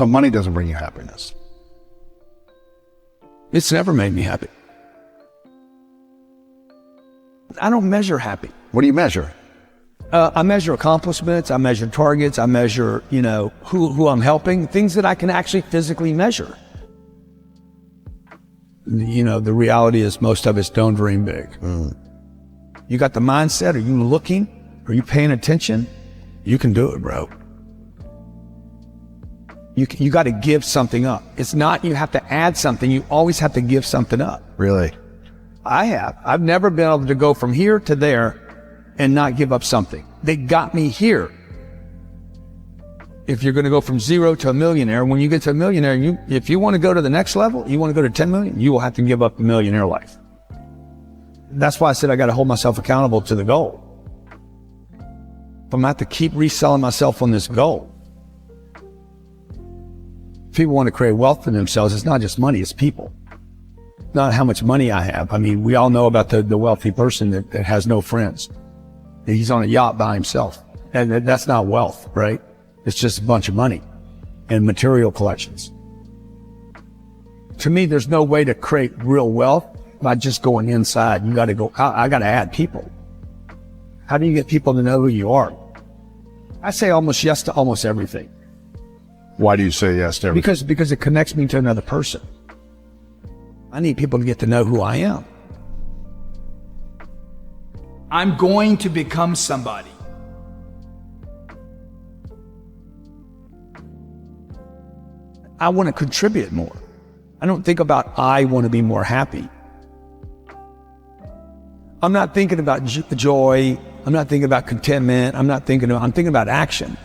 So money doesn't bring you happiness. It's never made me happy. I don't measure happy. What do you measure? I measure accomplishments. I measure targets. I measure, who I'm helping, things that I can actually physically measure. The reality is most of us don't dream big. You got the mindset. Are you looking? Are you paying attention? You can do it, bro. You got to give something up. It's not you have to add something. You always have to give something up. Really? I have. I've never been able to go from here to there and not give up something. They got me here. If you're going to go from zero to a millionaire, when you get to a millionaire, if you want to go to the next level, you want to go to 10 million, you will have to give up the millionaire life. That's why I said I got to hold myself accountable to the goal. If I'm going to have to keep reselling myself on this goal. People want to create wealth for themselves. It's not just money, it's people. Not how much money I have. I mean, we all know about the wealthy person that has no friends. He's on a yacht by himself. And that's not wealth, right? It's just a bunch of money and material collections. To me, there's no way to create real wealth by just going inside. You got to go, I got to add people. How do you get people to know who you are? I say almost yes to almost everything. Why do you say yes to everything? Because it connects me to another person. I need people to get to know who I am. I'm going to become somebody. I want to contribute more. I don't think about I want to be more happy. I'm not thinking about joy. I'm not thinking about contentment. I'm thinking about action.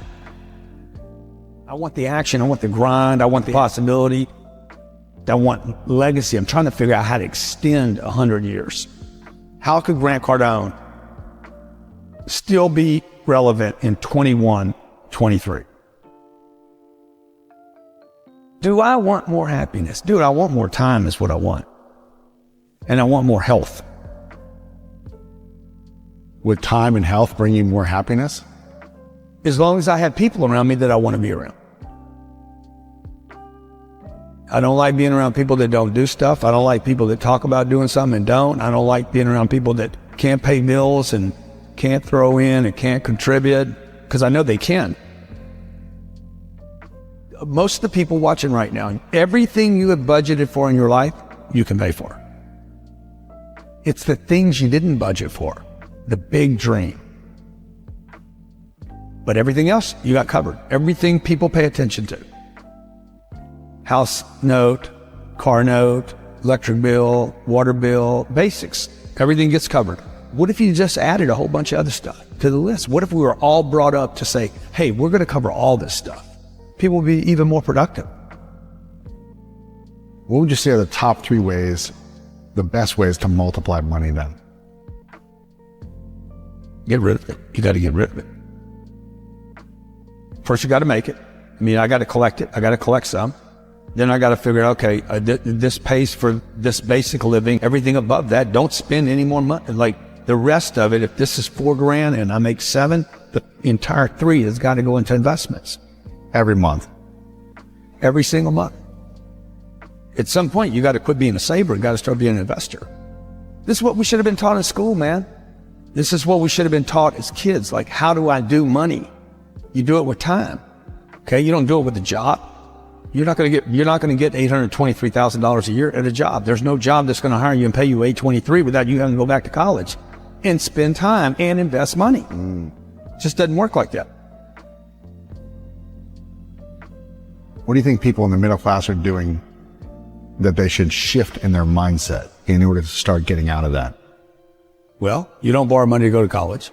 I want the action. I want the grind. I want the possibility. I want legacy. I'm trying to figure out how to extend 100 years. How could Grant Cardone still be relevant in 21, 23? Do I want more happiness? Dude, I want more time is what I want. And I want more health. Would time and health bring you more happiness? As long as I have people around me that I want to be around. I don't like being around people that don't do stuff. I don't like people that talk about doing something and don't. I don't like being around people that can't pay bills and can't throw in and can't contribute, because I know they can. Most of the people watching right now, everything you have budgeted for in your life, you can pay for. It's the things you didn't budget for, the big dream. But everything else, you got covered. Everything people pay attention to. House note, car note, electric bill, water bill, basics. Everything gets covered. What if you just added a whole bunch of other stuff to the list? What if we were all brought up to say, hey, we're going to cover all this stuff? People would be even more productive. What would you say are the top 3 ways, the best ways to multiply money then? Get rid of it. You got to get rid of it. First, you got to make it. I got to collect it. I got to collect some. Then I got to figure out, okay, this pays for this basic living. Everything above that, don't spend any more money. Like the rest of it, if this is $4,000 and I make 7, the entire 3 has got to go into investments. Every month? Every single month. At some point, you got to quit being a saver and got to start being an investor. This is what we should have been taught in school, man. This is what we should have been taught as kids. Like, how do I do money? You do it with time. Okay, you don't do it with a job. You're not going to get $823,000 a year at a job. There's no job that's going to hire you and pay you $823 without you having to go back to college and spend time and invest money. It just doesn't work like that. What do you think people in the middle class are doing that they should shift in their mindset in order to start getting out of that? Well, you don't borrow money to go to college.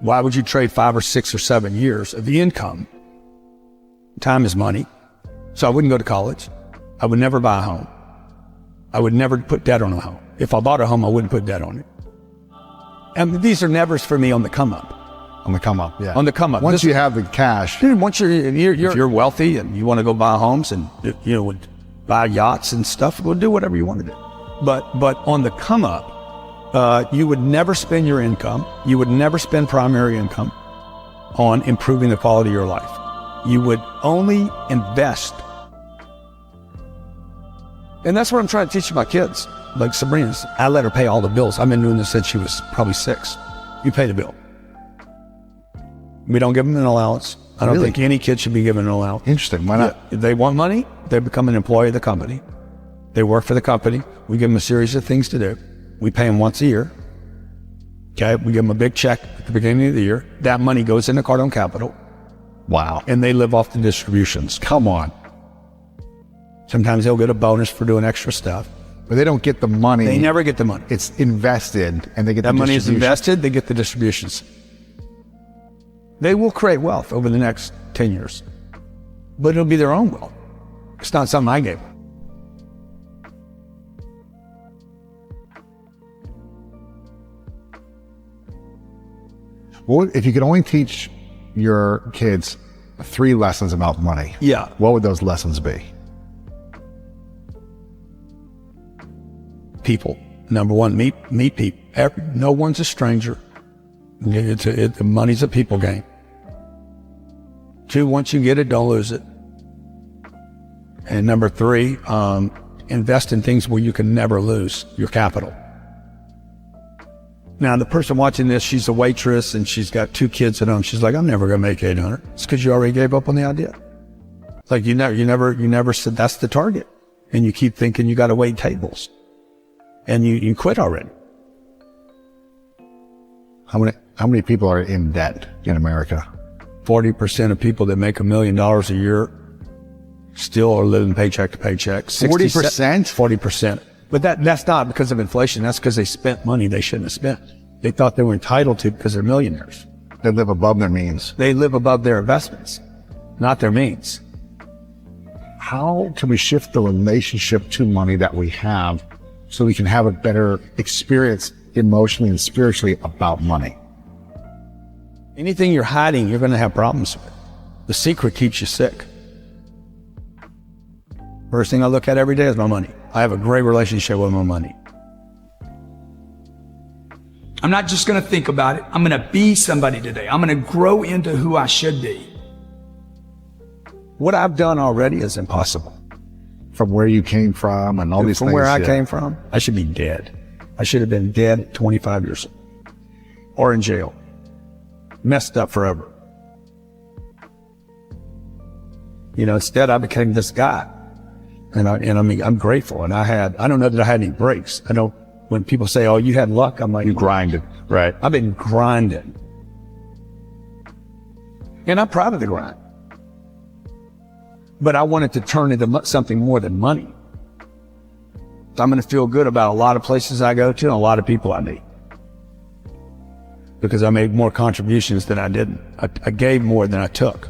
Why would you trade 5 or 6 or 7 years of the income? Time is money. So I wouldn't go to college. I would never buy a home. I would never put debt on a home. If I bought a home, I wouldn't put debt on it. And these are nevers for me on the come up. On the come up, yeah. On the come up. Once you have the cash. Dude, once you're wealthy and you want to go buy homes and buy yachts and stuff, we'll do whatever you want to do. But on the come up, you would never spend your income. You would never spend primary income on improving the quality of your life. You would only invest. And that's what I'm trying to teach my kids. Like Sabrina's, I let her pay all the bills. I've been doing this since she was probably 6. You pay the bill. We don't give them an allowance. I don't think any kid should be given an allowance. Interesting. Why not? If they want money, they become an employee of the company. They work for the company. We give them a series of things to do. We pay them once a year. Okay, we give them a big check at the beginning of the year. That money goes into Cardone Capital. Wow. And they live off the distributions. Come on. Sometimes they'll get a bonus for doing extra stuff. But they don't get the money. They never get the money. It's invested, and they get that the money is distribution. invested, they get the distributions. They will create wealth over the next 10 years. But it'll be their own wealth. It's not something I gave them. Well, if you could only teach your kids 3 lessons about money, Yeah. what would those lessons be? People. Number one, meet people. No one's a stranger. The money's a people game. 2, once you get it, don't lose it. And number 3, invest in things where you can never lose your capital. Now, the person watching this, she's a waitress and she's got 2 kids at home. She's like, I'm never going to make 800. It's because you already gave up on the idea. Like you never said that's the target. And you keep thinking you got to wait tables. And you quit already. How many people are in debt in America? 40% of people that make $1 million a year still are living paycheck to paycheck. 40%? 40%. But that's not because of inflation. That's because they spent money they shouldn't have spent. They thought they were entitled to because they're millionaires. They live above their means. They live above their investments, not their means. How can we shift the relationship to money that we have so we can have a better experience emotionally and spiritually about money? Anything you're hiding, you're going to have problems with. The secret keeps you sick. First thing I look at every day is my money. I have a great relationship with my money. I'm not just going to think about it. I'm going to be somebody today. I'm going to grow into who I should be. What I've done already is impossible. From where you came from and all these things. From where I came from, I should be dead. I should have been dead at 25 years old. Or in jail. Messed up forever. Instead I became this guy. And I mean, I'm grateful. And I don't know that I had any breaks. I know when people say, oh, you had luck, I'm like, You grinded, right? I've been grinding. And I'm proud of the grind. But I wanted to turn into something more than money. So I'm going to feel good about a lot of places I go to and a lot of people I meet. Because I made more contributions than I didn't. I gave more than I took.